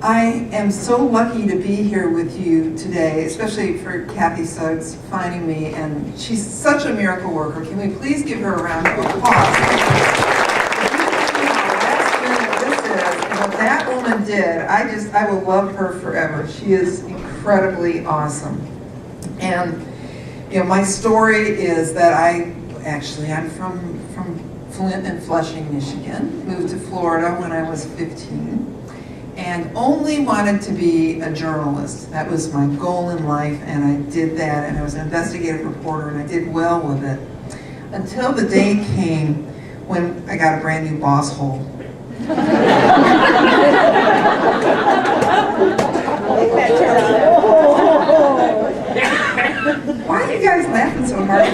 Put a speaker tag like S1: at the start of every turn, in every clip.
S1: I am so lucky to be here with you today, especially for Kathy Suggs finding me, and she's such a miracle worker. Can we please give her a round of applause? This is, and what that woman did, I will love her forever. She is incredibly awesome. And my story is that I'm from Flint and Flushing, Michigan. Moved to Florida when I was 15. And only wanted to be a journalist. That was my goal in life, and I did that, and I was an investigative reporter, and I did well with it. Until the day came when I got a brand new boss hole. Why are you guys laughing so hard?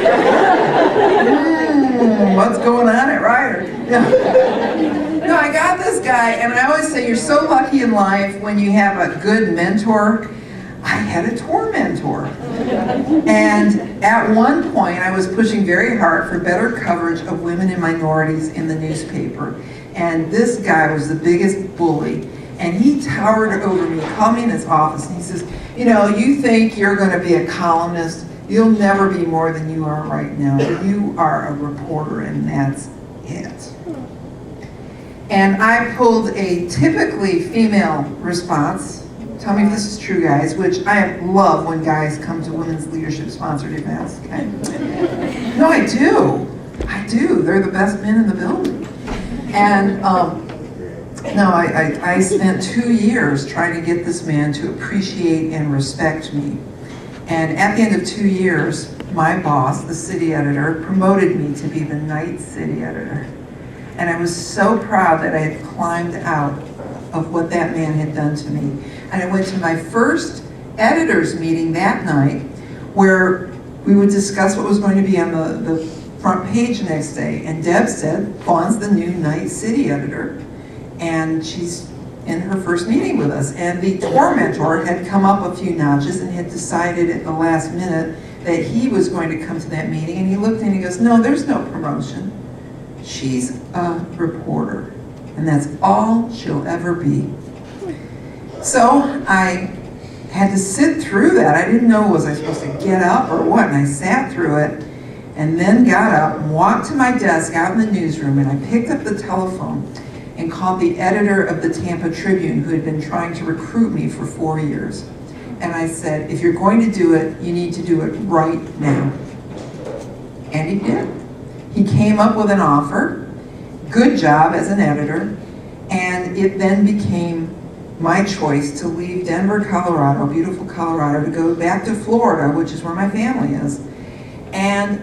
S1: What's going on at Ryder? No, I got this guy, and I always say you're so lucky in life when you have a good mentor. I had a tormentor. And at one point, I was pushing very hard for better coverage of women and minorities in the newspaper. And this guy was the biggest bully. And he towered over me, called me in his office, and he says, you think you're going to be a columnist? You'll never be more than you are right now. You are a reporter, and that's it. And I pulled a typically female response. Tell me if this is true, guys, which I love when guys come to women's leadership sponsored events. Okay? No, I do. I do. They're the best men in the building. And I spent 2 years trying to get this man to appreciate and respect me. And at the end of 2 years, my boss, the city editor, promoted me to be the night city editor. And I was so proud that I had climbed out of what that man had done to me. And I went to my first editors meeting that night where we would discuss what was going to be on the front page next day. And Deb said, Fawn's the new night city editor. And she's in her first meeting with us. And the tormentor had come up a few notches and had decided at the last minute that he was going to come to that meeting. And he looked and he goes, no, there's no promotion. She's a reporter, and that's all she'll ever be. So I had to sit through that. I didn't know, was I supposed to get up or what? And I sat through it, and then got up and walked to my desk out in the newsroom, and I picked up the telephone and called the editor of the Tampa Tribune, who had been trying to recruit me for 4 years. And I said, if you're going to do it, you need to do it right now. And he did. He came up with an offer, good job as an editor, and it then became my choice to leave Denver, Colorado, beautiful Colorado, to go back to Florida, which is where my family is. And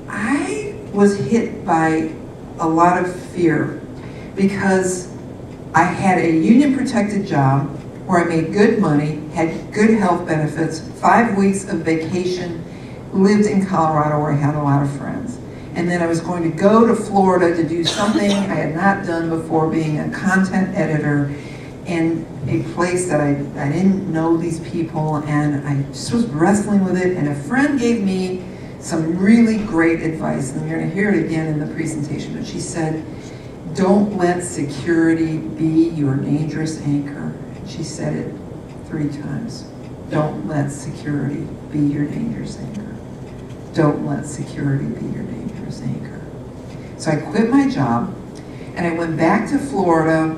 S1: I was hit by a lot of fear because I had a union-protected job where I made good money, had good health benefits, 5 weeks of vacation, lived in Colorado where I had a lot of friends. And then I was going to go to Florida to do something I had not done before, being a content editor in a place that I didn't know these people, and I just was wrestling with it. And a friend gave me some really great advice, and you're going to hear it again in the presentation, but she said, don't let security be your dangerous anchor. She said it 3 times. Don't let security be your dangerous anchor. Don't let security be your dangerous anchor. So I quit my job, and I went back to Florida,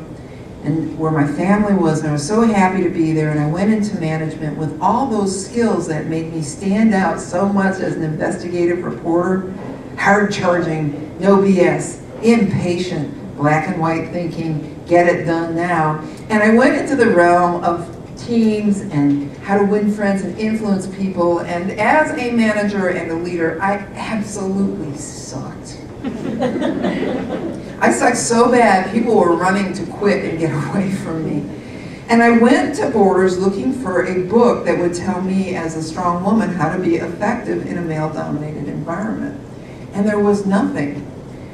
S1: and where my family was, and I was so happy to be there, and I went into management with all those skills that made me stand out so much as an investigative reporter: hard-charging, no BS, impatient, black and white thinking, get it done now. And I went into the realm of teams and how to win friends and influence people, and as a manager and a leader, I absolutely sucked. I sucked so bad, people were running to quit and get away from me. And I went to Borders looking for a book that would tell me as a strong woman how to be effective in a male-dominated environment. And there was nothing.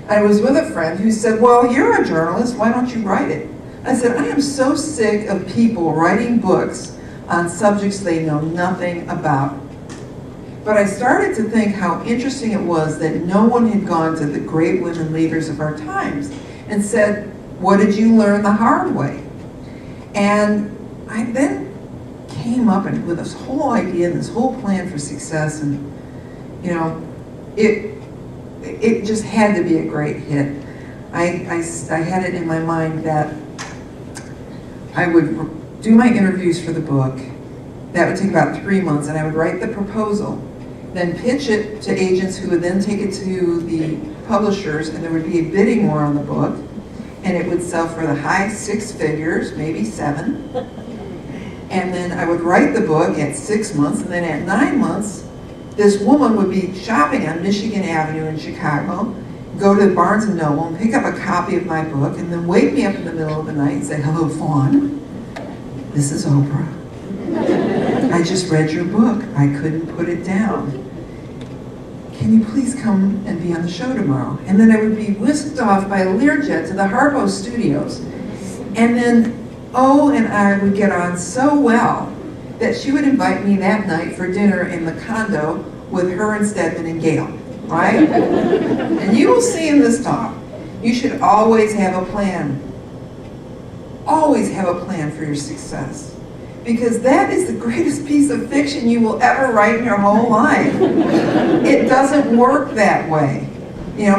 S1: I was with a friend who said, well, you're a journalist, why don't you write it? I said, I am so sick of people writing books on subjects they know nothing about. But I started to think how interesting it was that no one had gone to the great women leaders of our times and said, what did you learn the hard way? And I then came up with this whole idea and this whole plan for success, and it just had to be a great hit. I had it in my mind that I would do my interviews for the book. That would take about 3 months, and I would write the proposal, then pitch it to agents who would then take it to the publishers, and there would be a bidding war on the book, and it would sell for the high 6 figures, maybe 7. And then I would write the book at 6 months, and then at 9 months, this woman would be shopping on Michigan Avenue in Chicago, go to Barnes & Noble and pick up a copy of my book, and then wake me up in the middle of the night and say, "Hello, Fawn. This is Oprah. I just read your book. I couldn't put it down. Can you please come and be on the show tomorrow?" And then I would be whisked off by a Learjet to the Harpo Studios. And then and I would get on so well that she would invite me that night for dinner in the condo with her and Stedman and Gail, right? And you will see in this talk, you should always have a plan. Always have a plan for your success. Because that is the greatest piece of fiction you will ever write in your whole life. It doesn't work that way.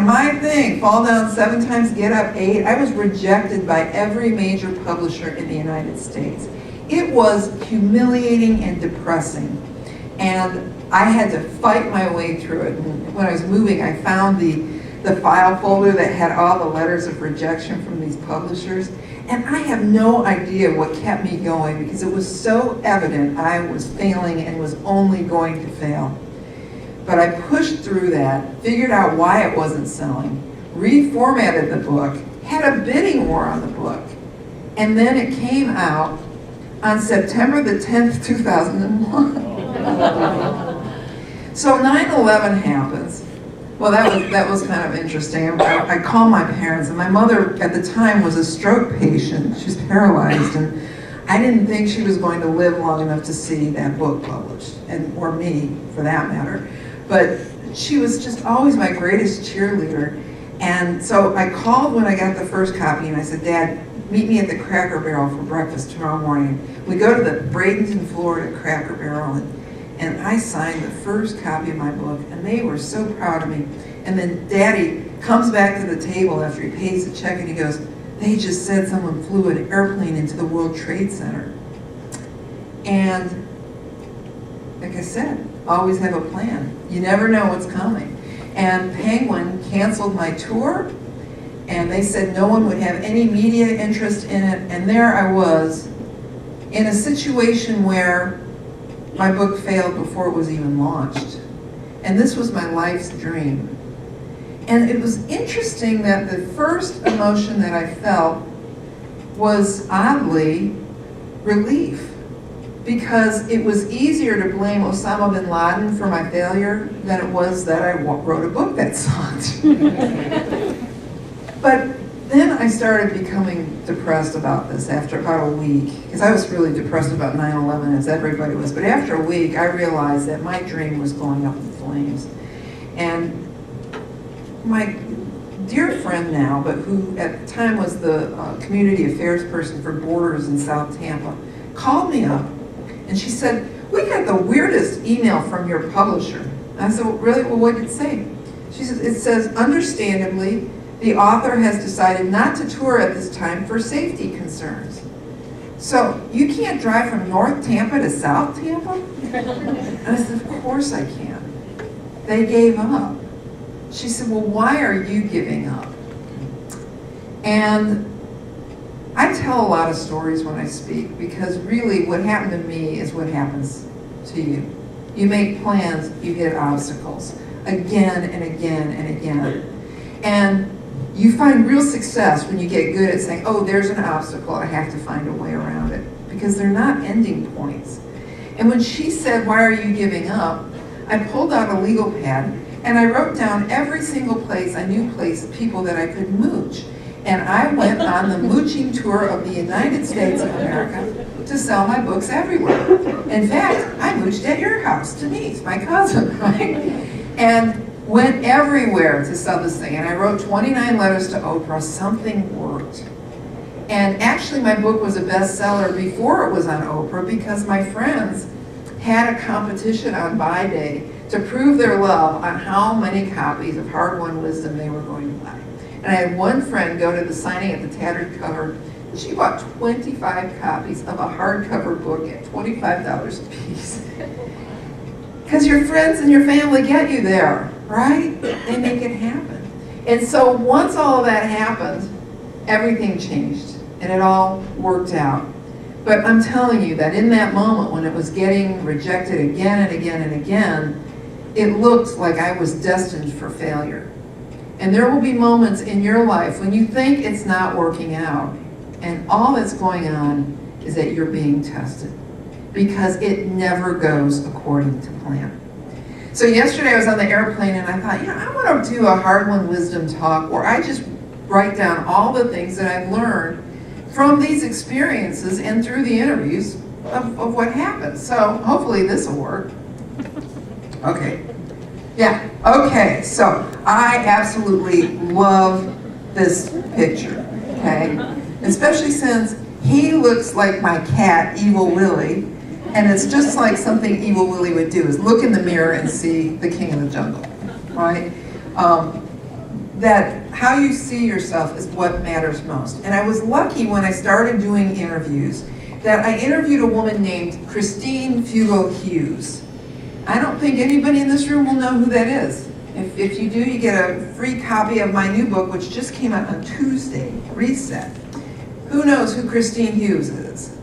S1: My thing, fall down 7 times, get up 8, I was rejected by every major publisher in the United States. It was humiliating and depressing. And I had to fight my way through it. And when I was moving, I found the file folder that had all the letters of rejection from these publishers. And I have no idea what kept me going, because it was so evident I was failing and was only going to fail. But I pushed through that, figured out why it wasn't selling, reformatted the book, had a bidding war on the book, and then it came out on September the 10th, 2001. So 9/11 happens. Well, that was kind of interesting. I called my parents, and my mother at the time was a stroke patient. She's paralyzed, and I didn't think she was going to live long enough to see that book published, or me, for that matter. But she was just always my greatest cheerleader. And so I called when I got the first copy, and I said, "Dad, meet me at the Cracker Barrel for breakfast tomorrow morning." We go to the Bradenton, Florida Cracker Barrel, and I signed the first copy of my book, and they were so proud of me. And then Daddy comes back to the table after he pays the check, and he goes, "They just said someone flew an airplane into the World Trade Center." And like I said, always have a plan. You never know what's coming. And Penguin canceled my tour, and they said no one would have any media interest in it. And there I was in a situation where my book failed before it was even launched. And this was my life's dream. And it was interesting that the first emotion that I felt was oddly relief, because it was easier to blame Osama bin Laden for my failure than it was that I wrote a book that sucked. But then I started becoming depressed about this after about a week, because I was really depressed about 9/11, as everybody was. But after a week, I realized that my dream was going up in flames. And my dear friend now, but who at the time was the community affairs person for Borders in South Tampa, called me up, and she said, "We got the weirdest email from your publisher." And I said, "Well, really? Well, what did it say?" She said, "It says, understandably, the author has decided not to tour at this time for safety concerns. So you can't drive from North Tampa to South Tampa?" And I said, "Of course I can." They gave up. She said, "Well, why are you giving up?" And I tell a lot of stories when I speak, because really what happened to me is what happens to you. You make plans, you hit obstacles again and again and again. And you find real success when you get good at saying, "Oh, there's an obstacle, I have to find a way around it," because they're not ending points. And when she said, "Why are you giving up?" I pulled out a legal pad and I wrote down every single place I knew people that I could mooch. And I went on the mooching tour of the United States of America to sell my books everywhere. In fact, I mooched at your house, Denise, my cousin, right? And went everywhere to sell this thing. And I wrote 29 letters to Oprah. Something worked. And actually my book was a bestseller before it was on Oprah because my friends had a competition on Buy Day to prove their love on how many copies of Hard-Won Wisdom they were going to buy. And I had one friend go to the signing at the Tattered Cover. She bought 25 copies of a hardcover book at $25 a piece. Because your friends and your family get you there, right? They make it happen. And so once all of that happened, everything changed and it all worked out. But I'm telling you that in that moment when it was getting rejected again and again and again, it looked like I was destined for failure. And there will be moments in your life when you think it's not working out, and all that's going on is that you're being tested, because it never goes according to plan. So yesterday I was on the airplane and I thought, I want to do a Hard-Won Wisdom talk where I just write down all the things that I've learned from these experiences and through the interviews of what happened. So hopefully this will work. Okay. Yeah, okay, so I absolutely love this picture, okay? Especially since he looks like my cat, Evil Willie, and it's just like something Evil Willie would do, is look in the mirror and see the king of the jungle, right? That how you see yourself is what matters most. And I was lucky when I started doing interviews that I interviewed a woman named Christine Fugel-Hughes. I don't think anybody in this room will know who that is. If you do, you get a free copy of my new book, which just came out on Tuesday, Reset. Who knows who Christine Hughes is?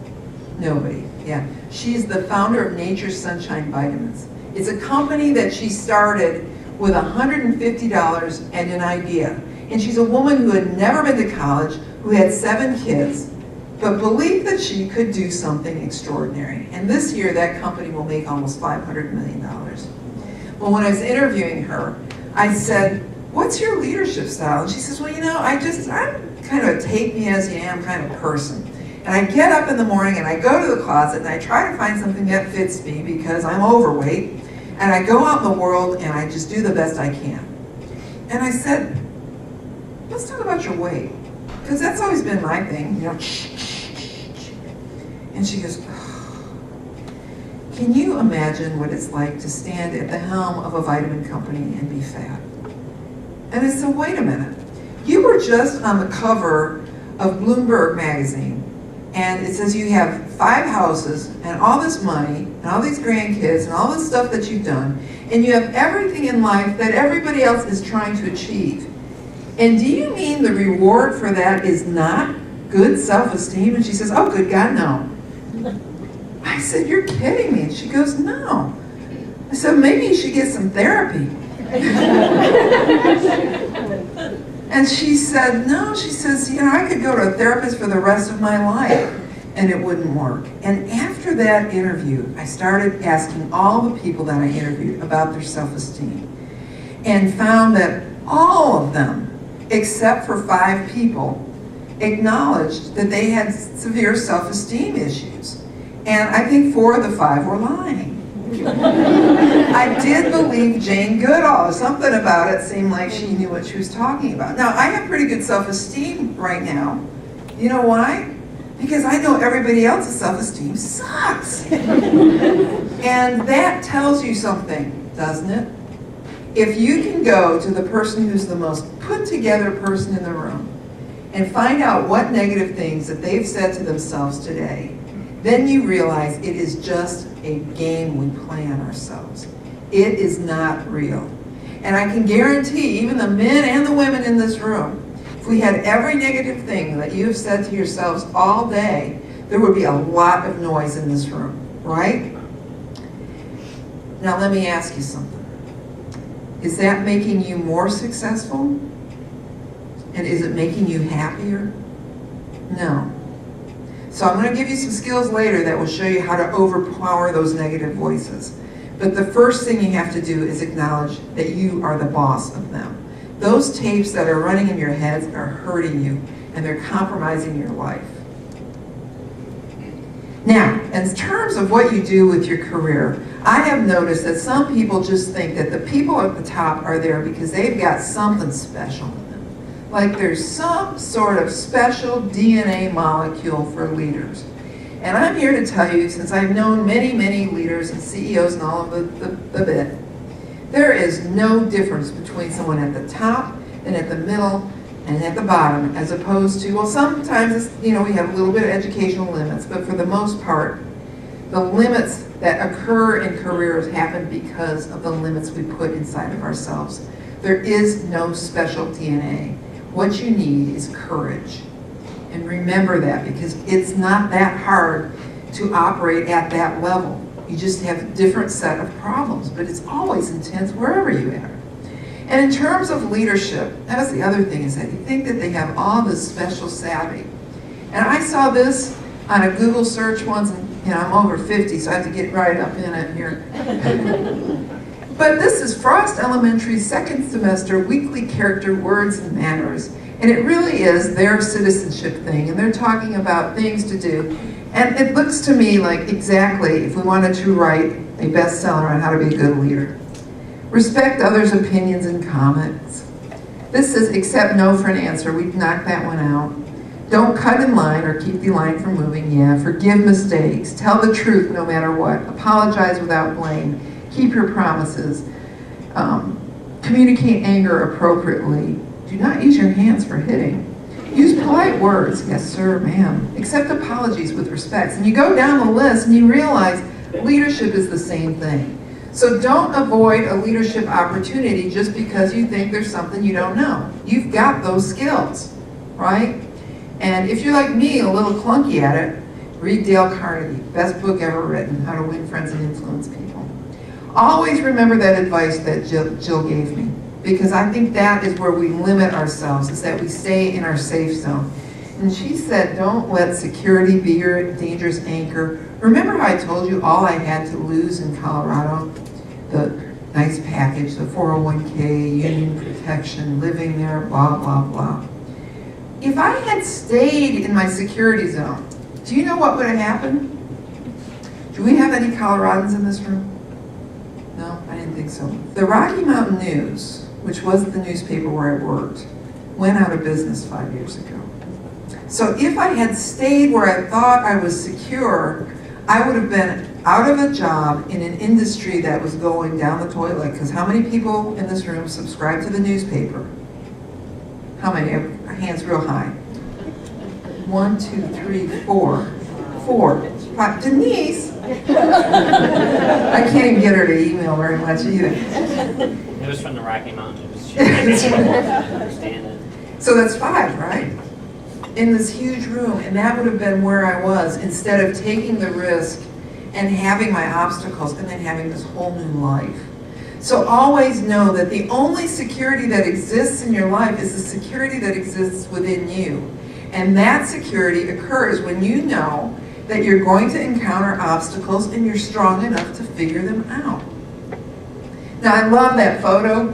S1: Nobody, yeah. She's the founder of Nature's Sunshine Vitamins. It's a company that she started with $150 and an idea. And she's a woman who had never been to college, who had 7 kids, but believed that she could do something extraordinary. And this year, that company will make almost $500 million. Well, when I was interviewing her, I said, what's your leadership style? And she says, well, I'm kind of a take me as you am kind of person. And I get up in the morning and I go to the closet and I try to find something that fits me because I'm overweight. And I go out in the world and I just do the best I can. And I said, let's talk about your weight. Because that's always been my thing, And she goes, can you imagine what it's like to stand at the helm of a vitamin company and be fat? And I said, wait a minute. You were just on the cover of Bloomberg magazine, and it says you have 5 houses and all this money and all these grandkids and all this stuff that you've done, and you have everything in life that everybody else is trying to achieve. And do you mean the reward for that is not good self-esteem? And she says, oh, good God, no. I said, you're kidding me. And she goes, no. I said, maybe you should get some therapy. And she said, no. She says, I could go to a therapist for the rest of my life and it wouldn't work. And after that interview, I started asking all the people that I interviewed about their self-esteem and found that all of them, except for 5 people, acknowledged that they had severe self-esteem issues. And I think 4 of the 5 were lying. I did believe Jane Goodall. Something about it seemed like she knew what she was talking about. Now, I have pretty good self-esteem right now. You know why? Because I know everybody else's self-esteem sucks. And that tells you something, doesn't it? If you can go to the person who's the most put together person in the room and find out what negative things that they've said to themselves today, then you realize it is just a game we play on ourselves. It is not real. And I can guarantee, even the men and the women in this room, if we had every negative thing that you have said to yourselves all day, there would be a lot of noise in this room, right? Now let me ask you something. Is that making you more successful? And is it making you happier? No. So I'm going to give you some skills later that will show you how to overpower those negative voices. But the first thing you have to do is acknowledge that you are the boss of them. Those tapes that are running in your heads are hurting you, and they're compromising your life. Now, in terms of what you do with your career, I have noticed that some people just think that the people at the top are there because they've got something special in them. like there's some sort of special DNA molecule for leaders. And I'm here to tell you, since I've known many, many leaders and CEOs and all of the bit, there is no difference between someone at the top and at the middle and at the bottom, as opposed to, well, sometimes it's, we have a little bit of educational limits, but for the most part, the limits that occur in careers happen because of the limits we put inside of ourselves. There is no special DNA. What you need is courage. And remember that, because it's not that hard to operate at that level. You just have a different set of problems, but it's always intense wherever you are. And in terms of leadership, that was the other thing, is that you think that they have all this special savvy. And I saw this on a Google search once, and I'm over 50, so I have to get right up in it here. But this is Frost Elementary second semester weekly character words and manners. And it really is their citizenship thing, and they're talking about things to do. And it looks to me like exactly if we wanted to write a bestseller on how to be a good leader. Respect others' opinions and comments. This is accept no for an answer. We've knocked that one out. Don't cut in line or keep the line from moving. Yeah, forgive mistakes. Tell the truth no matter what. Apologize without blame. Keep your promises. Communicate anger appropriately. Do not use your hands for hitting. Use polite words. Yes, sir, ma'am. Accept apologies with respect. And you go down the list and you realize leadership is the same thing. So don't avoid a leadership opportunity just because you think there's something you don't know. You've got those skills, right? And if you're like me, a little clunky at it, read Dale Carnegie, best book ever written, How to Win Friends and Influence People. Always remember that advice that Jill gave me, because I think that is where we limit ourselves, is that we stay in our safe zone. And she said, don't let security be your dangerous anchor. Remember how I told you all I had to lose in Colorado? The nice package, the 401k, union protection, living there, blah, blah, blah. If I had stayed in my security zone, do you know what would have happened? Do we have any Coloradans in this room? No, I didn't think so. The Rocky Mountain News, which was the newspaper where I worked, went out of business 5 years ago. So if I had stayed where I thought I was secure, I would have been out of a job in an industry that was going down the toilet. Because how many people in this room subscribe to the newspaper? How many? Hands real high. 1, 2, 3, 4. 4. 5. Denise! I can't even get her to email very much either.
S2: It was from the Rocky Mountains. She understand it.
S1: So that's 5, right? In this huge room, and that would have been where I was, instead of taking the risk and having my obstacles and then having this whole new life. So always know that the only security that exists in your life is the security that exists within you. And that security occurs when you know that you're going to encounter obstacles and you're strong enough to figure them out. Now I love that photo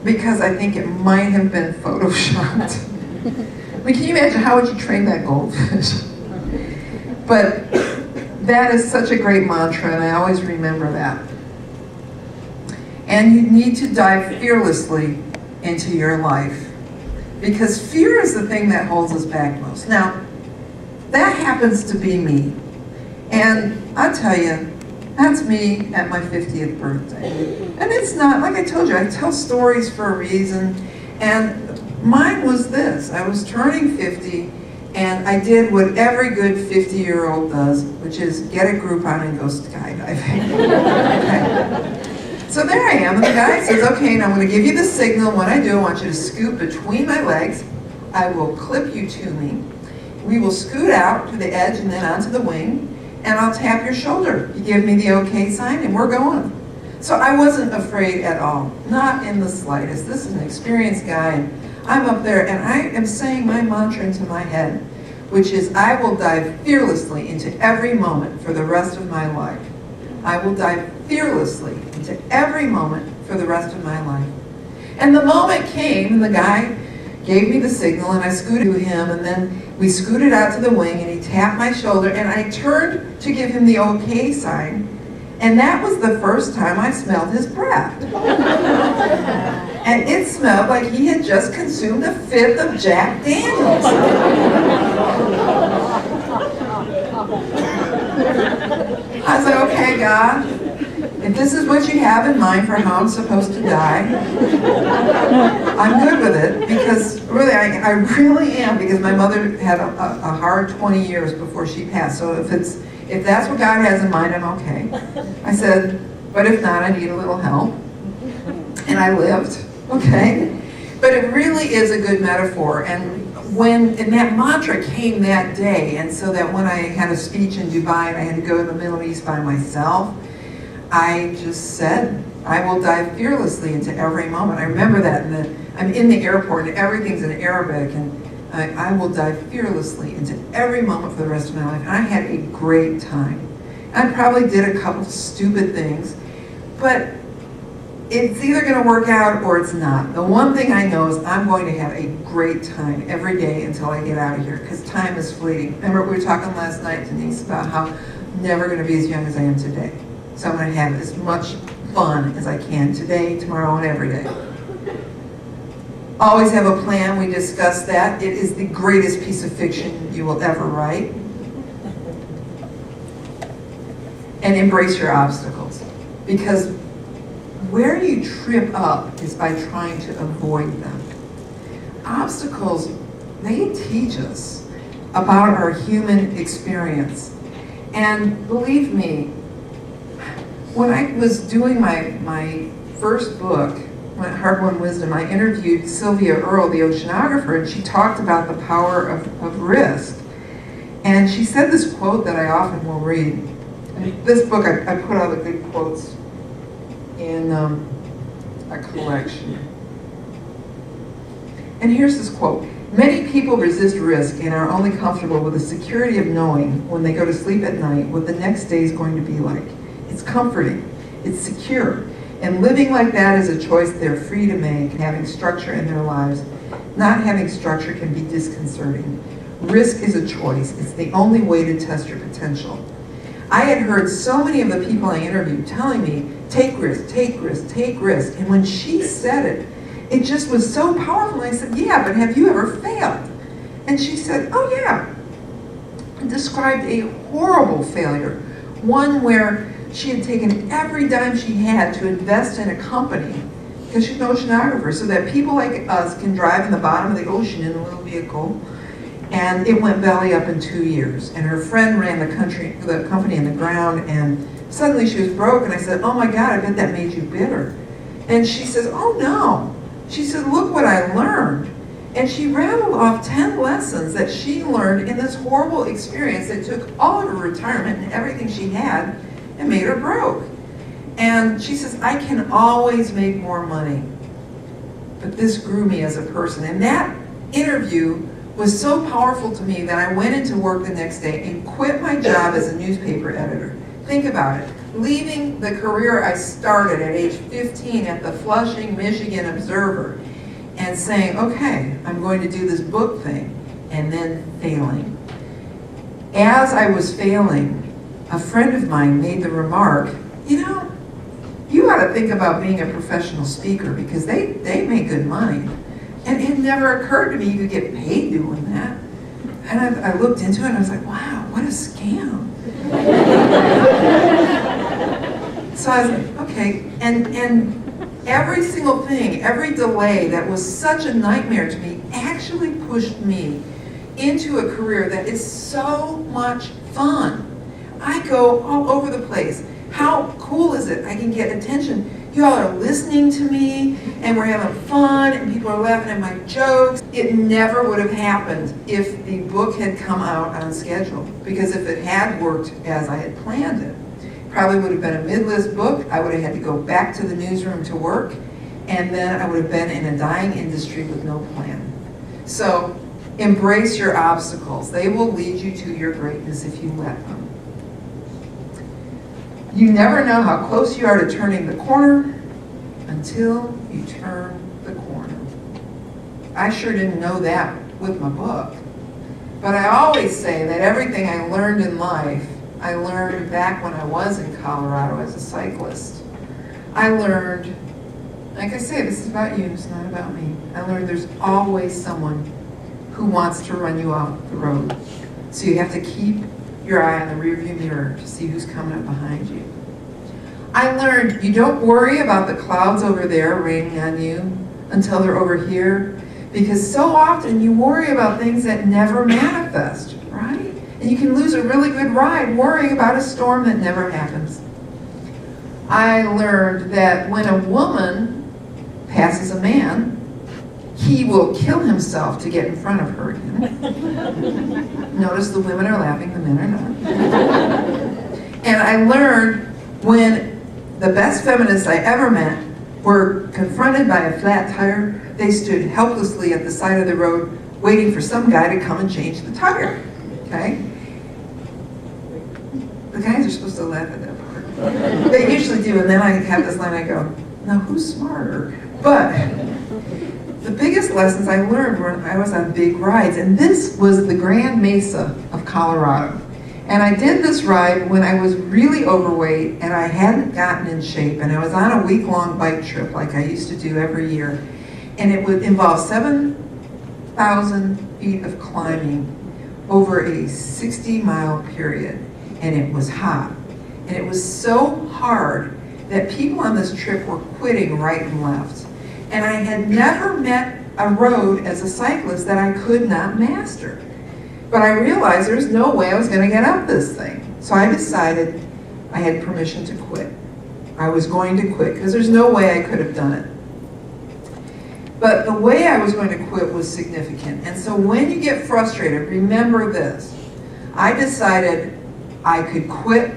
S1: because I think it might have been photoshopped. I mean, can you imagine how would you train that goldfish? But that is such a great mantra, and I always remember that. And you need to dive fearlessly into your life, because fear is the thing that holds us back most. Now, that happens to be me. And I'll tell you, that's me at my 50th birthday. And it's not, like I told you, I tell stories for a reason. And mine was this. I was turning 50, and I did what every good 50-year-old does, which is get a Groupon and go skydiving. Okay. So there I am, and the guy says, okay, now I'm going to give you the signal. When I do, I want you to scoot between my legs. I will clip you to me. We will scoot out to the edge and then onto the wing, and I'll tap your shoulder. You give me the okay sign, and we're going. So I wasn't afraid at all, not in the slightest. This is an experienced guy, and I'm up there, and I am saying my mantra into my head, which is, I will dive fearlessly into every moment for the rest of my life. I will dive fearlessly into every moment for the rest of my life. And the moment came, and the guy gave me the signal, and I scooted to him, and then we scooted out to the wing, and he tapped my shoulder, and I turned to give him the okay sign, And that was the first time I smelled his breath. And it smelled like he had just consumed a fifth of Jack Daniels. I was like, okay, God, if this is what you have in mind for how I'm supposed to die, I'm good with it, because really, I really am, because my mother had a hard 20 years before she passed. So if that's what God has in mind, I'm okay. I said, but if not, I need a little help. And I lived, okay? But it really is a good metaphor. And that mantra came that day, and so that when I had a speech in Dubai and I had to go to the Middle East by myself, I just said, I will dive fearlessly into every moment. I remember that, I'm in the airport and everything's in Arabic, and I will dive fearlessly into every moment for the rest of my life. And I had a great time. I probably did a couple stupid things, but it's either going to work out or it's not. The one thing I know is I'm going to have a great time every day until I get out of here, because time is fleeting. Remember, we were talking last night, Denise, about how I'm never going to be as young as I am today. So I'm going to have as much fun as I can today, tomorrow, and every day. Always have a plan. We discussed that. It is the greatest piece of fiction you will ever write. And embrace your obstacles. Because where you trip up is by trying to avoid them. Obstacles, they teach us about our human experience. And believe me, when I was doing my first book, Hard-Won Wisdom, I interviewed Sylvia Earle, the oceanographer, and she talked about the power of risk. And she said this quote that I often will read. And this book, I put all the good quotes in a collection. And here's this quote. Many people resist risk and are only comfortable with the security of knowing when they go to sleep at night what the next day is going to be like. It's comforting, it's secure, and living like that is a choice they're free to make, having structure in their lives. Not having structure can be disconcerting. Risk is a choice. It's the only way to test your potential. I had heard so many of the people I interviewed telling me, take risk, take risk, take risk. And when she said it, it just was so powerful. And I said, yeah, but have you ever failed? And she said, oh yeah. And described a horrible failure. One where she had taken every dime she had to invest in a company, because she's an oceanographer, so that people like us can drive in the bottom of the ocean in a little vehicle. And it went belly up in 2 years. And her friend ran the company in the ground, and suddenly she was broke. And I said, oh my God, I bet that made you bitter. And she says, oh no. She said, look what I learned. And she rattled off 10 lessons that she learned in this horrible experience that took all of her retirement and everything she had and made her broke. And she says, I can always make more money. But this grew me as a person. And that interview was so powerful to me that I went into work the next day and quit my job as a newspaper editor. Think about it. Leaving the career I started at age 15 at the Flushing, Michigan Observer, and saying, okay, I'm going to do this book thing, and then failing. As I was failing, a friend of mine made the remark, you know, you ought to think about being a professional speaker, because they make good money. And it never occurred to me you could get paid doing that. And I looked into it and I was like, wow, what a scam. So I was like, okay, and every single thing, every delay that was such a nightmare to me actually pushed me into a career that is so much fun. I go all over the place. How cool is it? I can get attention. You all are listening to me, and we're having fun, and people are laughing at my jokes. It never would have happened if the book had come out on schedule, because if it had worked as I had planned it, probably would have been a mid-list book. I would have had to go back to the newsroom to work, and then I would have been in a dying industry with no plan. So embrace your obstacles. They will lead you to your greatness if you let them. You never know how close you are to turning the corner until you turn the corner. I sure didn't know that with my book. But I always say that everything I learned in life I learned back when I was in Colorado as a cyclist. I learned, like I say, this is about you, it's not about me. I learned there's always someone who wants to run you off the road. So you have to keep your eye on the rearview mirror to see who's coming up behind you. I learned you don't worry about the clouds over there raining on you until they're over here, because so often you worry about things that never manifest, right? And you can lose a really good ride worrying about a storm that never happens. I learned that when a woman passes a man, he will kill himself to get in front of her again. Notice the women are laughing, the men are not. And I learned when the best feminists I ever met were confronted by a flat tire, they stood helplessly at the side of the road waiting for some guy to come and change the tire, okay? The guys are supposed to laugh at that part. They usually do, and then I have this line, I go, now who's smarter? But the biggest lessons I learned when I was on big rides, and this was the Grand Mesa of Colorado. And I did this ride when I was really overweight and I hadn't gotten in shape, and I was on a week-long bike trip like I used to do every year. And it would involve 7,000 feet of climbing over a 60-mile period. And it was hot. And it was so hard that people on this trip were quitting right and left. And I had never met a road as a cyclist that I could not master. But I realized there's no way I was going to get up this thing. So I decided I had permission to quit. I was going to quit because there's no way I could have done it. But the way I was going to quit was significant. And so when you get frustrated, remember this. I decided I could quit,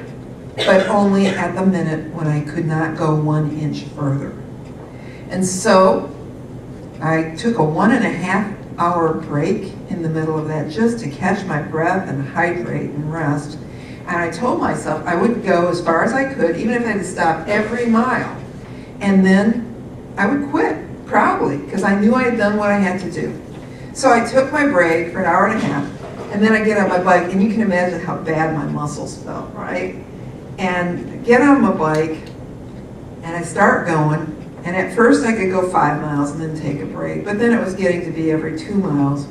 S1: but only at the minute when I could not go 1 inch further. And so I took a 1.5 hour break in the middle of that just to catch my breath and hydrate and rest. And I told myself I would go as far as I could, even if I had to stop every mile. And then I would quit, proudly, because I knew I had done what I had to do. So I took my break for an hour and a half, and then I get on my bike, and you can imagine how bad my muscles felt, right? And get on my bike, and I start going. And at first I could go 5 miles and then take a break, but then it was getting to be every 2 miles.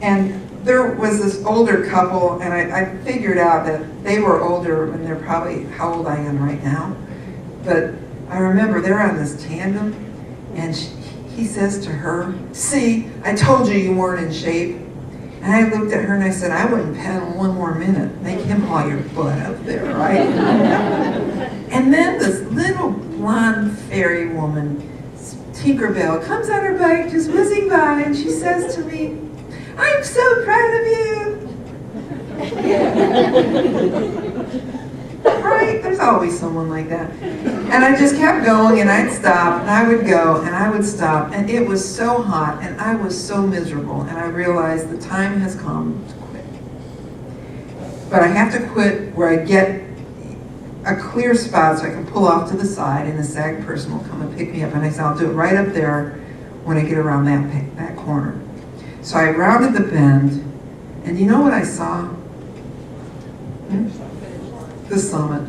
S1: And there was this older couple, and I figured out that they were older, and they're probably how old I am right now. But I remember they're on this tandem, and he says to her, "See, I told you you weren't in shape." And I looked at her and I said, "I wouldn't pedal 1 more minute. Make him haul your butt up there, right?" And then this little blonde fairy woman, Tinkerbell, comes on her bike, just whizzing by, and she says to me, "I'm so proud of you." Right? There's always someone like that. And I just kept going, and I'd stop, and I would go, and I would stop, and it was so hot, and I was so miserable, and I realized the time has come to quit. But I have to quit where I get a clear spot so I can pull off to the side, and a SAG person will come and pick me up, and I said, "I'll do it right up there when I get around that corner." So I rounded the bend, and you know what I saw? The summit.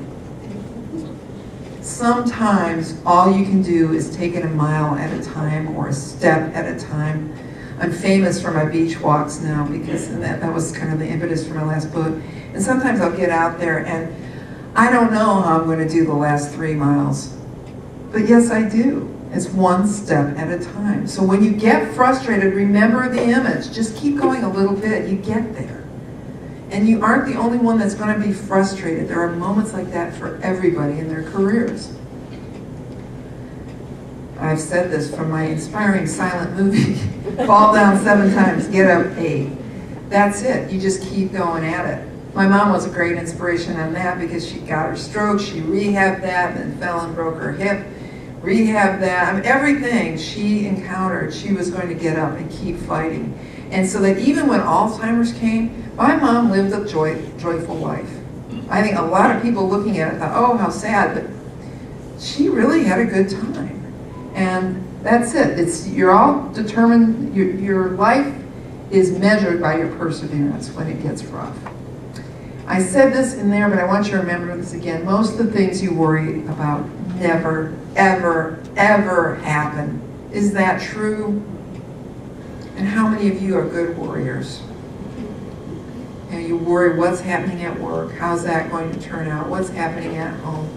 S1: Sometimes all you can do is take it a mile at a time or a step at a time. I'm famous for my beach walks now because that was kind of the impetus for my last book. And sometimes I'll get out there and I don't know how I'm going to do the last 3 miles. But yes, I do. It's 1 step at a time. So when you get frustrated, remember the image. Just keep going a little bit. You get there. And you aren't the only one that's going to be frustrated. There are moments like that for everybody in their careers. I've said this from my inspiring silent movie, fall down 7 times, get up 8. That's it. You just keep going at it. My mom was a great inspiration on that because she got her stroke, she rehabbed that, and then fell and broke her hip, rehabbed that. I mean, everything she encountered, she was going to get up and keep fighting. And so that even when Alzheimer's came, my mom lived a joyful life. I think a lot of people looking at it thought, oh, how sad, but she really had a good time. And that's it. You're all determined, your life is measured by your perseverance when it gets rough. I said this in there, but I want you to remember this again. Most of the things you worry about never, ever, ever happen. Is that true? And how many of you are good worriers? You know, you worry what's happening at work, how's that going to turn out, what's happening at home.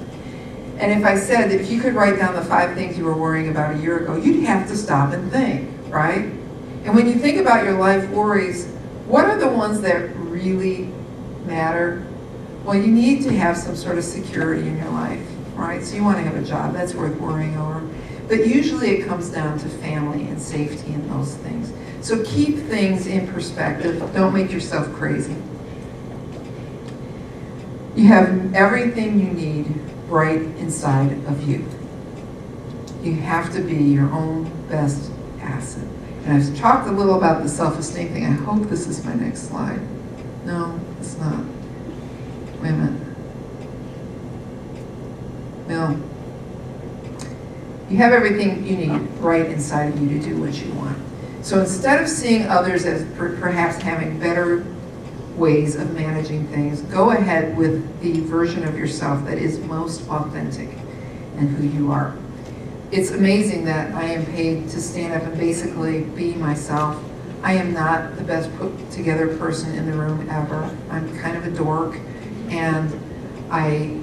S1: And if I said that if you could write down the 5 things you were worrying about a year ago, you'd have to stop and think, right? And when you think about your life worries, what are the ones that really matter? Well, you need to have some sort of security in your life, right? So you want to have a job, that's worth worrying over. But usually it comes down to family and safety and those things. So keep things in perspective. Don't make yourself crazy. You have everything you need right inside of you. You have to be your own best asset. And I've talked a little about the self-esteem thing. I hope this is my next slide. No, it's not. Wait a minute. No. You have everything you need right inside of you to do what you want. So instead of seeing others as perhaps having better ways of managing things, go ahead with the version of yourself that is most authentic and who you are. It's amazing that I am paid to stand up and basically be myself. I am not the best put together person in the room ever. I'm kind of a dork, and I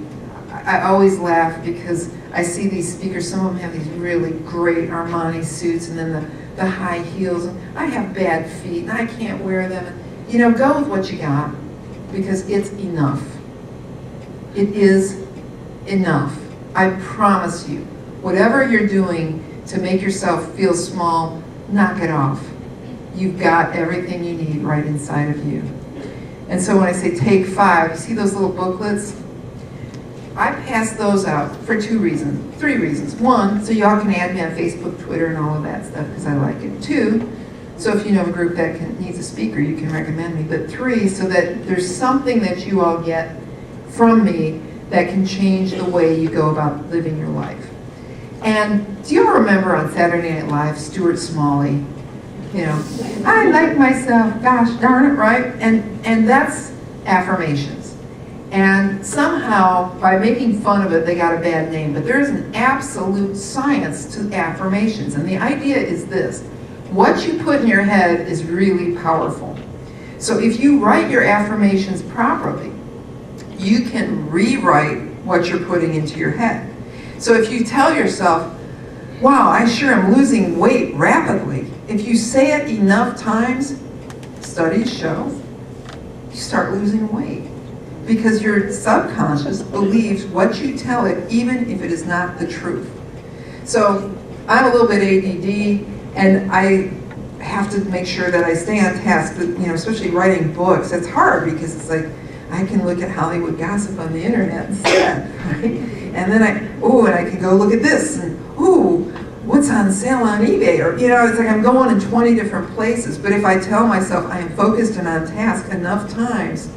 S1: always laugh because I see these speakers, some of them have these really great Armani suits and then the high heels. I have bad feet and I can't wear them. You know, go with what you got because it's enough. It is enough. I promise you, whatever you're doing to make yourself feel small, knock it off. You've got everything you need right inside of you. And so when I say take 5, you see those little booklets? I pass those out for 3 reasons. 1, so y'all can add me on Facebook, Twitter, and all of that stuff because I like it. 2, so if you know a group that needs a speaker, you can recommend me. But 3, so that there's something that you all get from me that can change the way you go about living your life. And do you all remember on Saturday Night Live, Stuart Smalley? You know, I like myself, gosh darn it, right? And that's affirmations. And somehow, by making fun of it, they got a bad name. But there is an absolute science to affirmations. And the idea is this. What you put in your head is really powerful. So if you write your affirmations properly, you can rewrite what you're putting into your head. So if you tell yourself, wow, I sure am losing weight rapidly. If you say it enough times, studies show, you start losing weight. Because your subconscious believes what you tell it, even if it is not the truth. So I'm a little bit ADD, and I have to make sure that I stay on task, but, you know, especially writing books. It's hard because it's like, I can look at Hollywood gossip on the internet instead, right? And then and I can go look at this, and what's on sale on eBay? Or, you know, it's like I'm going in 20 different places. But if I tell myself I am focused and on task enough times,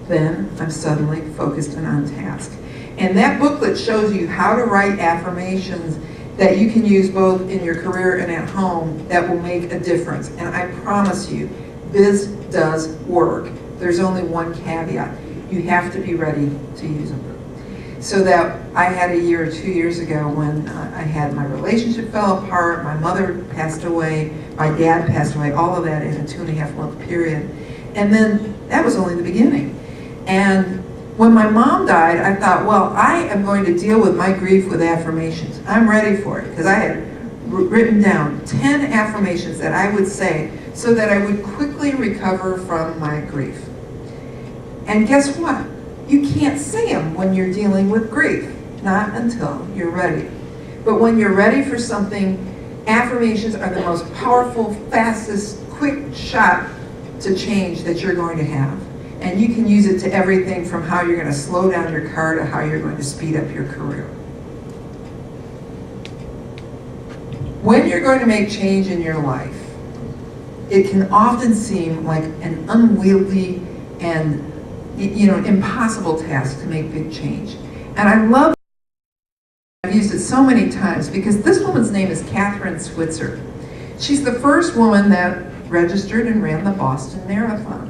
S1: then I'm suddenly focused and on task. And that booklet shows you how to write affirmations that you can use both in your career and at home that will make a difference. And I promise you, this does work. There's only one caveat. You have to be ready to use them. So that I had a year or 2 years ago when I had my relationship fell apart, my mother passed away, my dad passed away, all of that in a 2.5 month period. And then that was only the beginning. And when my mom died, I thought, well, I am going to deal with my grief with affirmations. I'm ready for it, because I had written down 10 affirmations that I would say so that I would quickly recover from my grief. And guess what? You can't say them when you're dealing with grief, not until you're ready. But when you're ready for something, affirmations are the most powerful, fastest, quick shot to change that you're going to have. And you can use it to everything from how you're going to slow down your car to how you're going to speed up your career. When you're going to make change in your life, it can often seem like an unwieldy and impossible task to make big change. And I love I've used it so many times because this woman's name is Catherine Switzer. She's the first woman that registered and ran the Boston Marathon.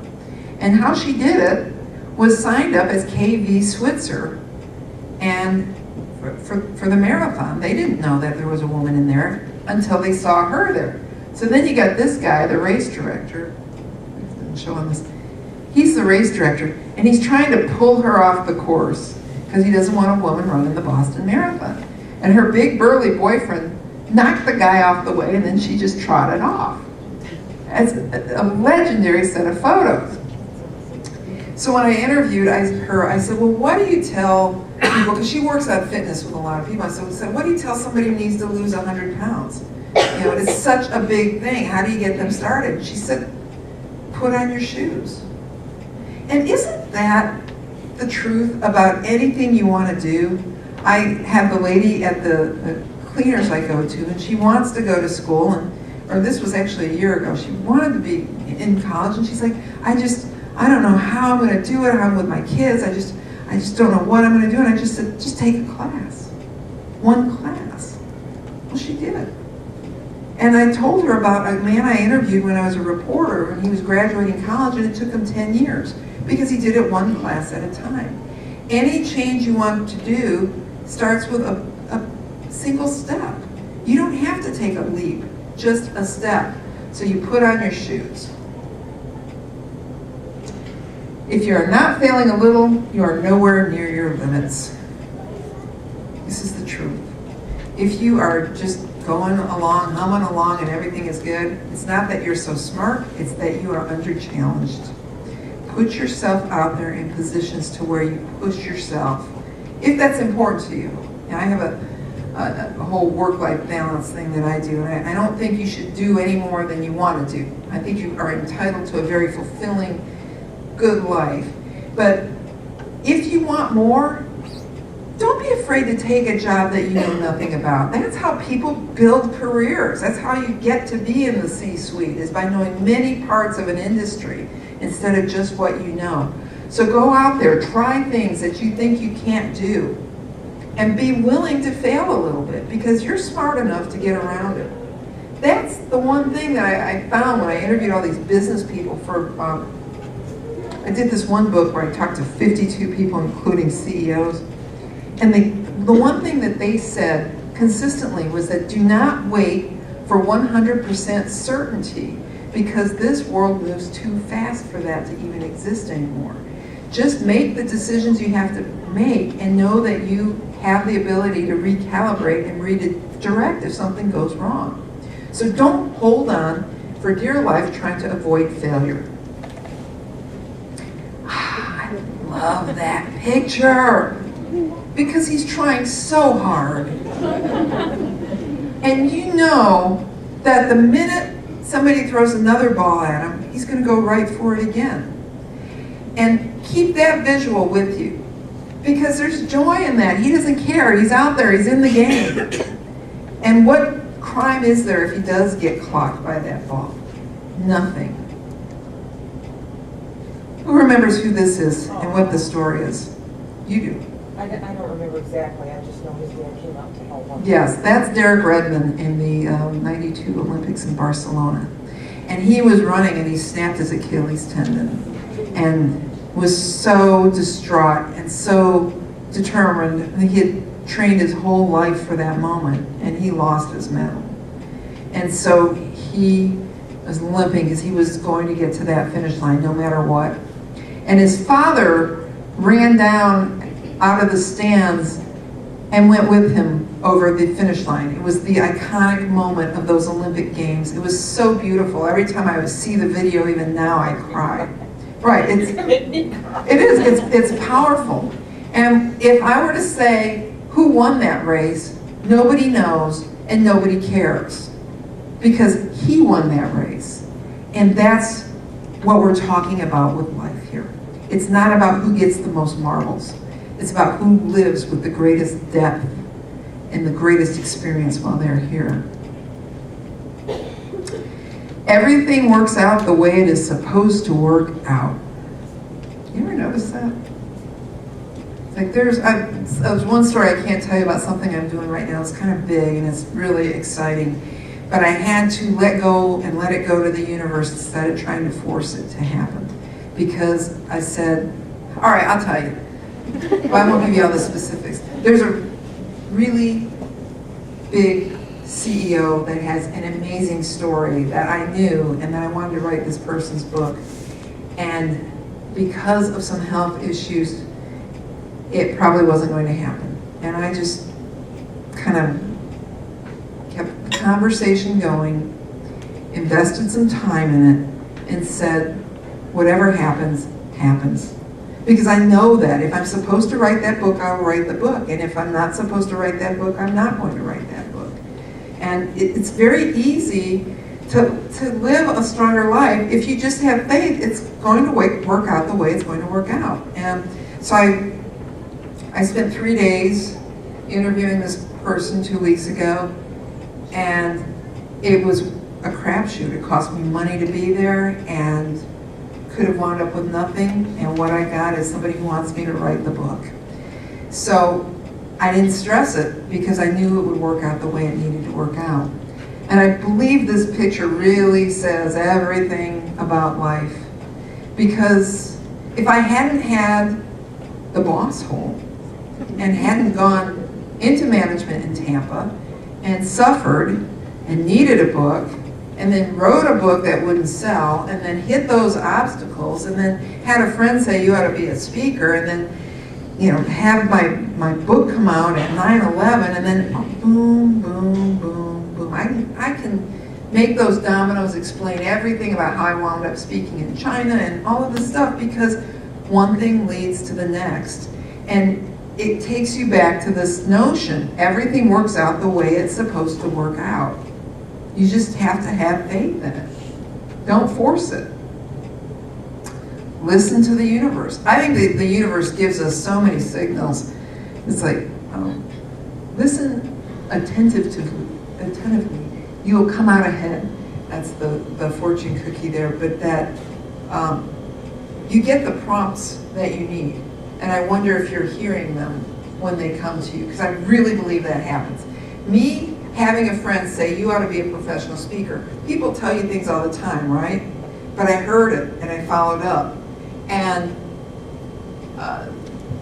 S1: And how she did it was signed up as KV Switzer and for the marathon. They didn't know that there was a woman in there until they saw her there. So then you got this guy, the race director. I'm showing this. He's the race director, and he's trying to pull her off the course because he doesn't want a woman running the Boston Marathon. And her big burly boyfriend knocked the guy off the way, and then she just trotted off. It's a legendary set of photos. So when I interviewed her, I said, well, what do you tell people, because she works on fitness with a lot of people. I said, what do you tell somebody who needs to lose 100 pounds? You know, it's such a big thing. How do you get them started? She said, put on your shoes. And isn't that the truth about anything you want to do? I have the lady at the cleaners I go to, and she wants to go to school, or this was actually a year ago. She wanted to be in college, and she's like, I don't know how I'm going to do it. I'm with my kids. I just don't know what I'm going to do. And I just said, just take a class. One class. Well, she did. And I told her about a man I interviewed when I was a reporter, and he was graduating college, and it took him 10 years because he did it one class at a time. Any change you want to do starts with a single step. You don't have to take a leap, just a step. So you put on your shoes. If you're not failing a little, you are nowhere near your limits. This is the truth. If you are just going along, humming along, and everything is good, it's not that you're so smart, it's that you are under-challenged. Put yourself out there in positions to where you push yourself, if that's important to you. Now, I have a whole work-life balance thing that I do, and I don't think you should do any more than you want to do. I think you are entitled to a very fulfilling, good life. But if you want more, don't be afraid to take a job that you know nothing about. That's how people build careers. That's how you get to be in the C-suite, is by knowing many parts of an industry instead of just what you know. So go out there, try things that you think you can't do, and be willing to fail a little bit, because you're smart enough to get around it. That's the one thing that I found when I interviewed all these business people for, I did this one book where I talked to 52 people, including CEOs, and the one thing that they said consistently was that do not wait for 100% certainty, because this world moves too fast for that to even exist anymore. Just make the decisions you have to make and know that you have the ability to recalibrate and redirect if something goes wrong. So don't hold on for dear life trying to avoid failure. I love that picture because he's trying so hard. And you know that the minute somebody throws another ball at him, he's going to go right for it again. And keep that visual with you, because there's joy in that. He doesn't care. He's out there. He's in the game. And what crime is there if he does get clocked by that ball? Nothing. Who remembers who this is and what the story is? You do.
S3: I don't remember exactly. I just know his dad came out to help him.
S1: Yes, that's Derek Redmond in the 92 Olympics in Barcelona. And he was running and he snapped his Achilles tendon and was so distraught and so determined. I think he had trained his whole life for that moment, and he lost his medal. And so he was limping because he was going to get to that finish line no matter what. And his father ran down out of the stands and went with him over the finish line. It was the iconic moment of those Olympic Games. It was so beautiful. Every time I would see the video, even now, I cry. Right, it is, it's powerful. And if I were to say who won that race, nobody knows and nobody cares, because he won that race. And that's what we're talking about with life here. It's not about who gets the most marbles. It's about who lives with the greatest depth and the greatest experience while they're here. Everything works out the way it is supposed to work out. You ever notice that? It's like there's one story I can't tell you about something I'm doing right now. It's kind of big and it's really exciting. But I had to let go and let it go to the universe instead of trying to force it to happen. Because I said, All right, I'll tell you. But I won't give you all the specifics. There's a really big CEO that has an amazing story that I knew and that I wanted to write this person's book. And because of some health issues, it probably wasn't going to happen. And I just kind of kept the conversation going, invested some time in it, and said, whatever happens, happens. Because I know that if I'm supposed to write that book, I'll write the book. And if I'm not supposed to write that book, I'm not going to write that book. And it's very easy to live a stronger life. If you just have faith, it's going to work out the way it's going to work out. And so I spent 3 days interviewing this person 2 weeks ago, and it was a crapshoot. It cost me money to be there, and could have wound up with nothing, and what I got is somebody who wants me to write the book. So I didn't stress it because I knew it would work out the way it needed to work out. And I believe this picture really says everything about life, because if I hadn't had the boss hole and hadn't gone into management in Tampa and suffered and needed a book, and then wrote a book that wouldn't sell, and then hit those obstacles, and then had a friend say, you ought to be a speaker, and then, have my book come out at 9/11, and then boom, boom, boom, boom. I can make those dominoes explain everything about how I wound up speaking in China and all of this stuff, because one thing leads to the next. And it takes you back to this notion, everything works out the way it's supposed to work out. You just have to have faith in it. Don't force it. Listen to the universe. I think the universe gives us so many signals. It's like, listen attentively. You will come out ahead. That's the fortune cookie there. But that you get the prompts that you need. And I wonder if you're hearing them when they come to you, because I really believe that happens. Me having a friend say, you ought to be a professional speaker. People tell you things all the time, right? But I heard it and I followed up. And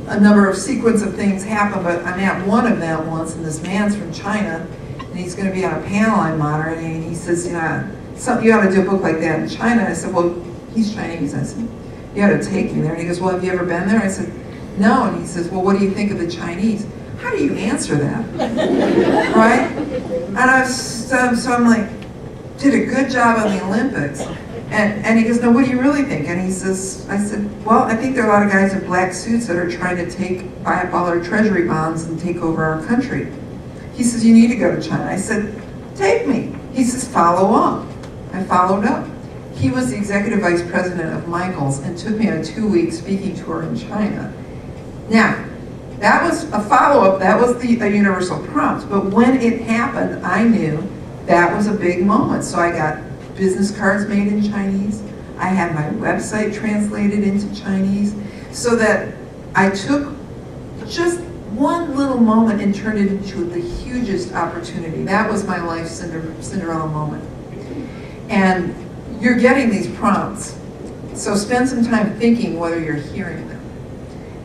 S1: a number of sequence of things happen, but I'm at one of them once, and this man's from China, and he's going to be on a panel I'm moderating, and he says, you ought to do a book like that in China. I said, well, he's Chinese. I said, you ought to take me there. And he goes, well, have you ever been there? I said, no. And he says, well, what do you think of the Chinese? How do you answer that? Right? And so I'm like, did a good job on the Olympics. And he goes, no, what do you really think? And he says, I said, well, I think there are a lot of guys in black suits that are trying to buy up all our treasury bonds and take over our country. He says, you need to go to China. I said, take me. He says, follow up. I followed up. He was the executive vice president of Michaels and took me on a 2-week speaking tour in China. Now, that was a follow-up, that was a universal prompt, but when it happened, I knew that was a big moment. So I got business cards made in Chinese, I had my website translated into Chinese, so that I took just one little moment and turned it into the hugest opportunity. That was my life Cinderella moment. And you're getting these prompts, so spend some time thinking whether you're hearing them.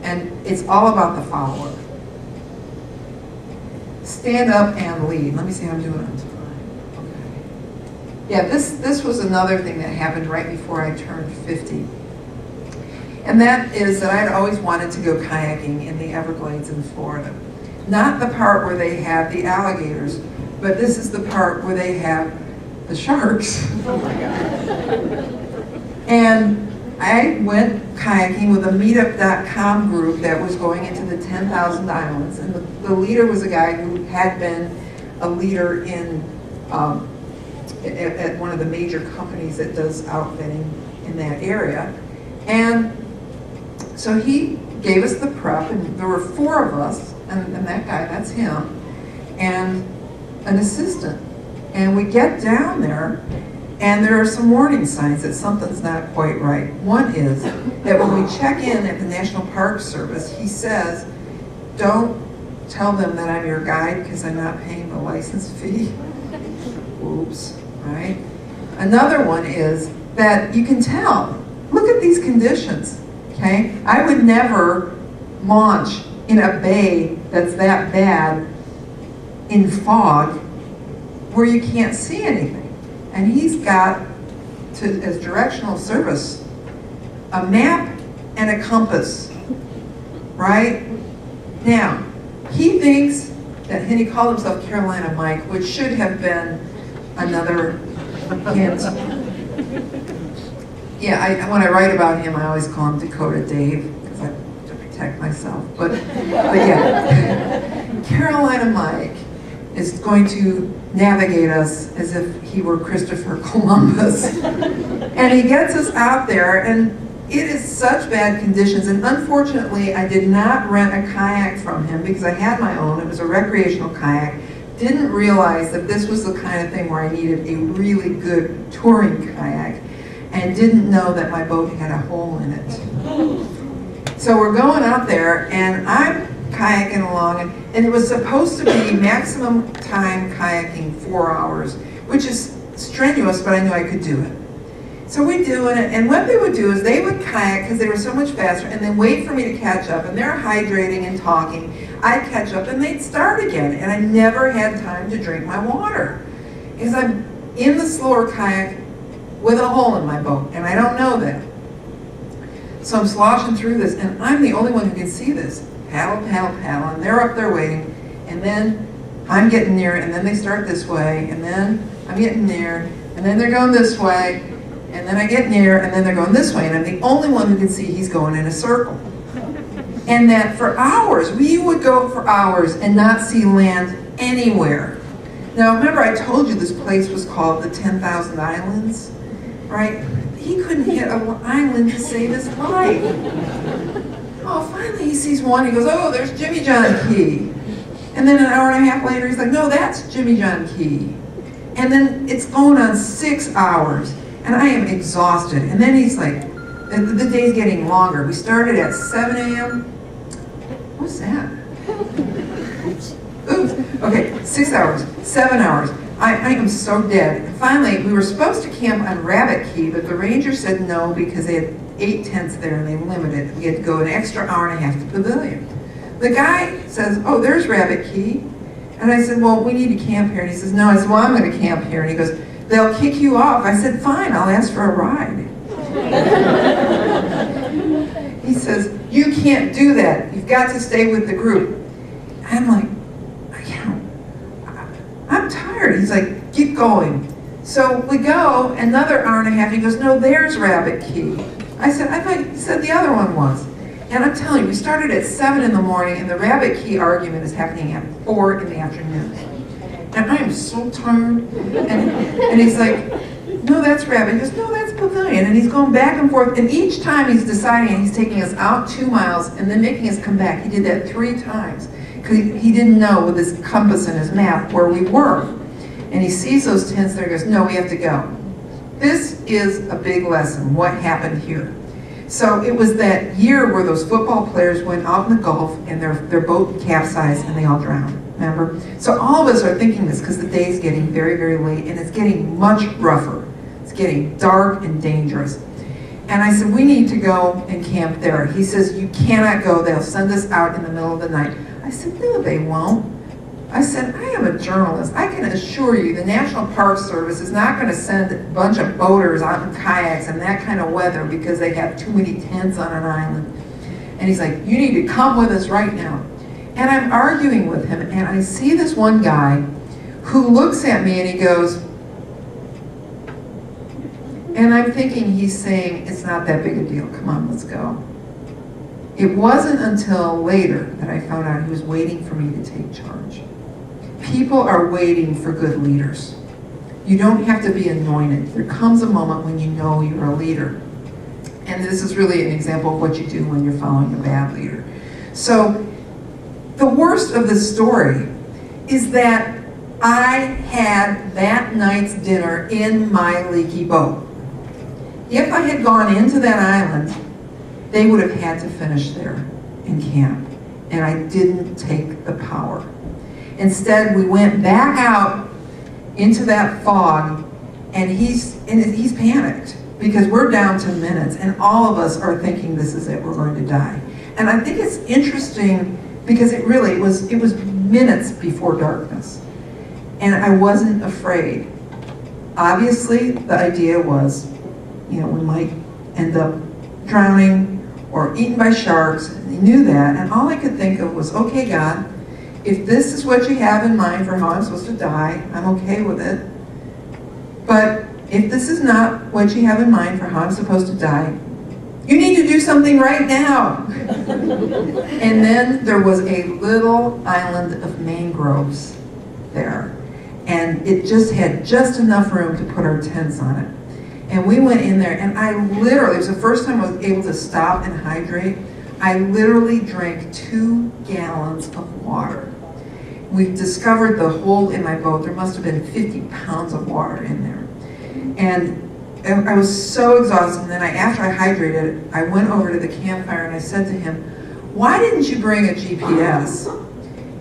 S1: And it's all about the follow-up. Stand up and lead. Let me see how I'm doing on time. Okay. Yeah, this was another thing that happened right before I turned 50. And that is that I'd always wanted to go kayaking in the Everglades in Florida. Not the part where they have the alligators, but this is the part where they have the sharks.
S2: Oh my God.
S1: And I went kayaking with a meetup.com group that was going into the 10,000 islands. And the leader was a guy who had been a leader in at one of the major companies that does outfitting in that area. And so he gave us the prep, and there were 4 of us, and that guy, that's him, and an assistant. And we get down there, and there are some warning signs that something's not quite right. One is that when we check in at the National Park Service, he says, don't tell them that I'm your guide because I'm not paying the license fee. Oops, right? Another one is that you can tell, look at these conditions. okay? I would never launch in a bay that's that bad in fog where you can't see anything. And he's got, as directional service, a map and a compass, right? Now, he thinks that, and he called himself Carolina Mike, which should have been another hint. Yeah, when I write about him, I always call him Dakota Dave, because I have to protect myself. But yeah, Carolina Mike is going to navigate us as if he were Christopher Columbus. And he gets us out there, and it is such bad conditions. And unfortunately, I did not rent a kayak from him because I had my own. It was a recreational kayak. Didn't realize that this was the kind of thing where I needed a really good touring kayak, and didn't know that my boat had a hole in it. So we're going out there, and I'm kayaking along, and it was supposed to be maximum time kayaking 4 hours, which is strenuous, but I knew I could do it. So we do it, and what they would do is they would kayak because they were so much faster, and then wait for me to catch up, and they're hydrating and talking. I'd catch up, and they'd start again, and I never had time to drink my water because I'm in the slower kayak with a hole in my boat, and I don't know that. So I'm sloshing through this, and I'm the only one who can see this. Paddle, paddle, paddle, and they're up there waiting, and then I'm getting near, and then they start this way, and then I'm getting near, and then they're going this way, and then I get near, and then they're going this way, and I'm the only one who can see he's going in a circle. And that for hours, we would go for hours and not see land anywhere. Now remember I told you this place was called the 10,000 Islands, right? He couldn't hit an island to save his life. Oh, finally he sees one, he goes, oh, there's Jimmy John Key. And then an hour and a half later, he's like, no, that's Jimmy John Key. And then it's going on 6 hours, and I am exhausted. And then he's like, the day's getting longer. We started at 7 a.m. What's that? Oops. Okay, 6 hours, 7 hours. I am so dead. And finally, we were supposed to camp on Rabbit Key, but the ranger said no because they had 8 tents there and they limited. We had to go an extra hour and a half to Pavilion. The guy says, oh, there's Rabbit Key. And I said, well, we need to camp here. And he says, no. I said, well, I'm going to camp here. And he goes, they'll kick you off. I said, fine, I'll ask for a ride. He says, you can't do that. You've got to stay with the group. I'm like, I'm tired. He's like, keep going. So we go another hour and a half. He goes, no, there's Rabbit Key. I said, I thought you said the other one was. And I'm telling you, we started at 7 in the morning, and the Rabbit Key argument is happening at 4 in the afternoon. And I am so tired. And he's like, no, that's Rabbit. He goes, no, that's Pavilion. And he's going back and forth. And each time he's deciding, and he's taking us out 2 miles and then making us come back. He did that 3 times. Because he didn't know with his compass and his map where we were. And he sees those tents there and goes, no, we have to go. This is a big lesson, what happened here. So it was that year where those football players went out in the Gulf and their boat capsized and they all drowned, remember? So all of us are thinking this because the day's getting very, very late and it's getting much rougher. It's getting dark and dangerous. And I said, we need to go and camp there. He says, you cannot go, they'll send us out in the middle of the night. I said, no, they won't. I said, I am a journalist. I can assure you the National Park Service is not going to send a bunch of boaters out in kayaks in that kind of weather because they have too many tents on an island. And he's like, you need to come with us right now. And I'm arguing with him, and I see this one guy who looks at me and he goes, and I'm thinking he's saying, it's not that big a deal. Come on, let's go. It wasn't until later that I found out he was waiting for me to take charge. People are waiting for good leaders. You don't have to be anointed. There comes a moment when you know you're a leader. And this is really an example of what you do when you're following a bad leader. So the worst of this story is that I had that night's dinner in my leaky boat. If I had gone into that island, they would have had to finish there in camp. And I didn't take the power. Instead, we went back out into that fog, and he's panicked. because we're down to minutes, and all of us are thinking this is it, we're going to die. And I think it's interesting because it was minutes before darkness, and I wasn't afraid. Obviously, the idea was, we might end up drowning or eaten by sharks. And he knew that, and all I could think of was, okay, God, if this is what you have in mind for how I'm supposed to die, I'm okay with it. But if this is not what you have in mind for how I'm supposed to die, you need to do something right now. And then there was a little island of mangroves there. And it just had just enough room to put our tents on it. And we went in there, and it was the first time I was able to stop and hydrate. I literally drank 2 gallons of water. We discovered the hole in my boat. There must have been 50 pounds of water in there. And I was so exhausted. And then after I hydrated, I went over to the campfire and I said to him, why didn't you bring a GPS?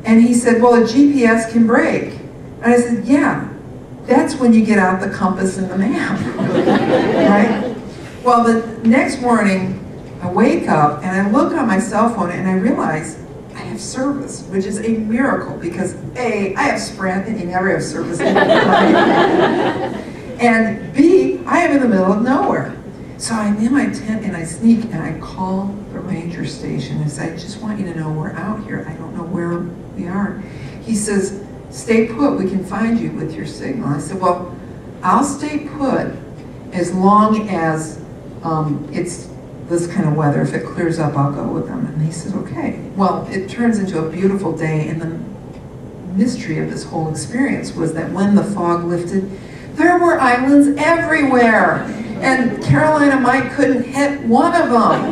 S1: And he said, well, a GPS can break. And I said, yeah, that's when you get out the compass and the map, right? Well, the next morning, I wake up and I look on my cell phone and I realize I have service, which is a miracle because A, I have Sprint and you never have service. And B, I am in the middle of nowhere. So I'm in my tent and I sneak and I call the ranger station and say, I just want you to know we're out here. I don't know where we are. He says, stay put, we can find you with your signal. I said, well, I'll stay put as long as it's this kind of weather. If it clears up, I'll go with them. And he said, okay. Well, it turns into a beautiful day, and the mystery of this whole experience was that when the fog lifted, there were islands everywhere. And Caroline and Mike couldn't hit one of them.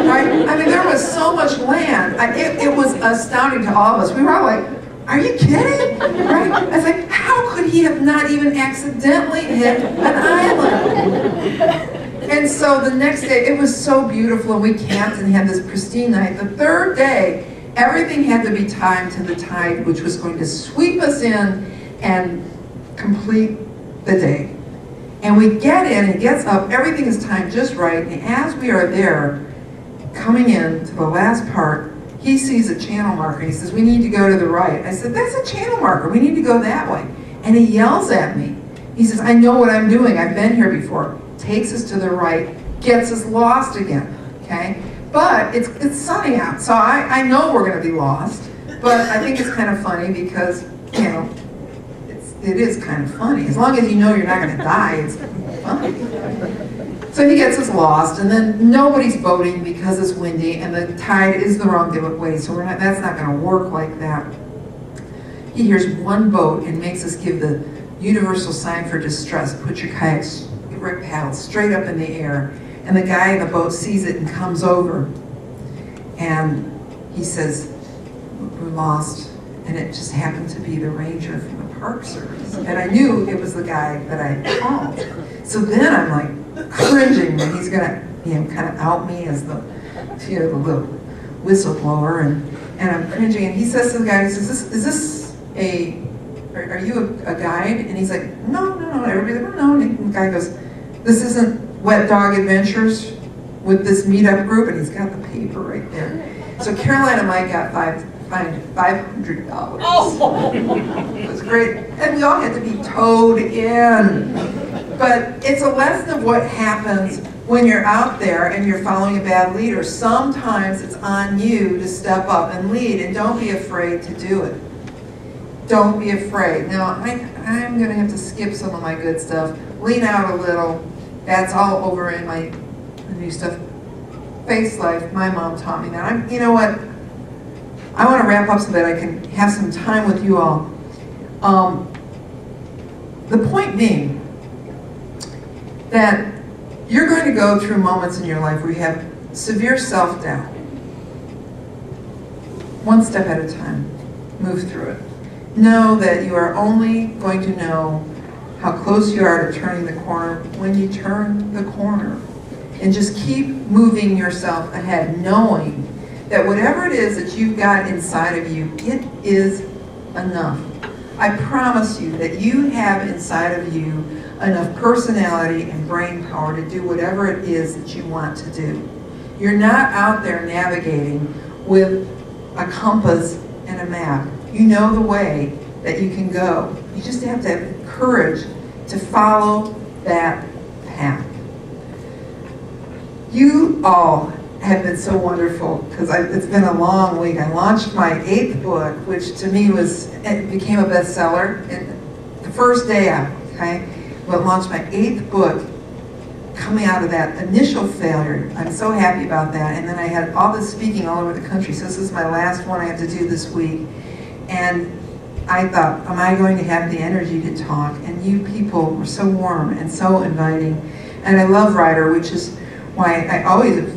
S1: Right? I mean, there was so much land. It was astounding to all of us. We were all like, are you kidding? Right? I was like, how could he have not even accidentally hit an island? And so the next day, it was so beautiful, and we camped and had this pristine night. The third day, everything had to be timed to the tide, which was going to sweep us in and complete the day. And we get in, it gets up, everything is timed just right, and as we are there, coming in to the last part, he sees a channel marker. He says, we need to go to the right. I said, that's a channel marker. We need to go that way. And he yells at me. He says, I know what I'm doing. I've been here before. Takes us to the right, gets us lost again, okay? But it's sunny out, so I know we're going to be lost. But I think it's kind of funny because, it is kind of funny. As long as you know you're not going to die, it's funny. So he gets us lost, and then nobody's boating because it's windy, and the tide is the wrong way, so that's not going to work like that. He hears one boat and makes us give the universal sign for distress. Put your kayaks, paddle straight up in the air. And the guy in the boat sees it and comes over. And he says, we're lost. And it just happened to be the ranger from the Park Service. And I knew it was the guy that I called. So then I'm like cringing that he's gonna, kind of out me as the little whistleblower. And I'm cringing. And he says to the guy, he says, is this are you a guide? And he's like, no. Everybody's like, no. And the guy goes, this isn't Wet Dog Adventures with this meetup group? And he's got the paper right there. So Caroline and Mike got fined $500.
S3: Oh.
S1: It was great. And we all had to be towed in. But it's a lesson of what happens when you're out there and you're following a bad leader. Sometimes it's on you to step up and lead, and don't be afraid to do it. Don't be afraid. Now, I'm going to have to skip some of my good stuff. Lean out a little. That's all over in my new stuff. Face life, my mom taught me that. You know what? I want to wrap up so that I can have some time with you all. The point being that you're going to go through moments in your life where you have severe self-doubt. One step at a time. Move through it. Know that you are only going to know how close you are to turning the corner when you turn the corner. And just keep moving yourself ahead, knowing that whatever it is that you've got inside of you, it is enough. I promise you that you have inside of you enough personality and brain power to do whatever it is that you want to do. You're not out there navigating with a compass and a map. You know the way that you can go. You just have to have the courage to follow that path. You all have been so wonderful, because it's been a long week. I launched my 8th book, which to me it became a bestseller the first day out, okay? But launched my 8th book coming out of that initial failure. I'm so happy about that. And then I had all this speaking all over the country. So this is my last one I have to do this week. And I thought, am I going to have the energy to talk? And you people were so warm and so inviting. And I love Ryder, which is why I always have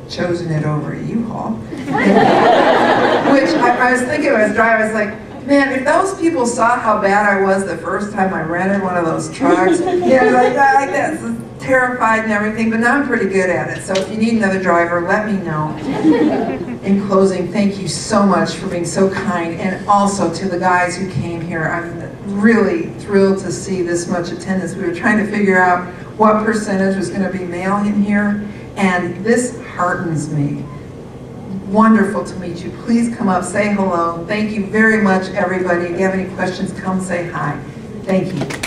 S1: chosen it over a U-Haul. Which I was thinking when I was driving, I was like, man, if those people saw how bad I was the first time I rented one of those trucks, like that, terrified and everything, but now I'm pretty good at it. So if you need another driver, let me know. In closing, thank you so much for being so kind, and also to the guys who came here. I'm really thrilled to see this much attendance. We were trying to figure out what percentage was going to be male in here, and this heartens me. Wonderful to meet you. Please come up, say hello. Thank you very much, everybody. If you have any questions, come say hi. Thank you.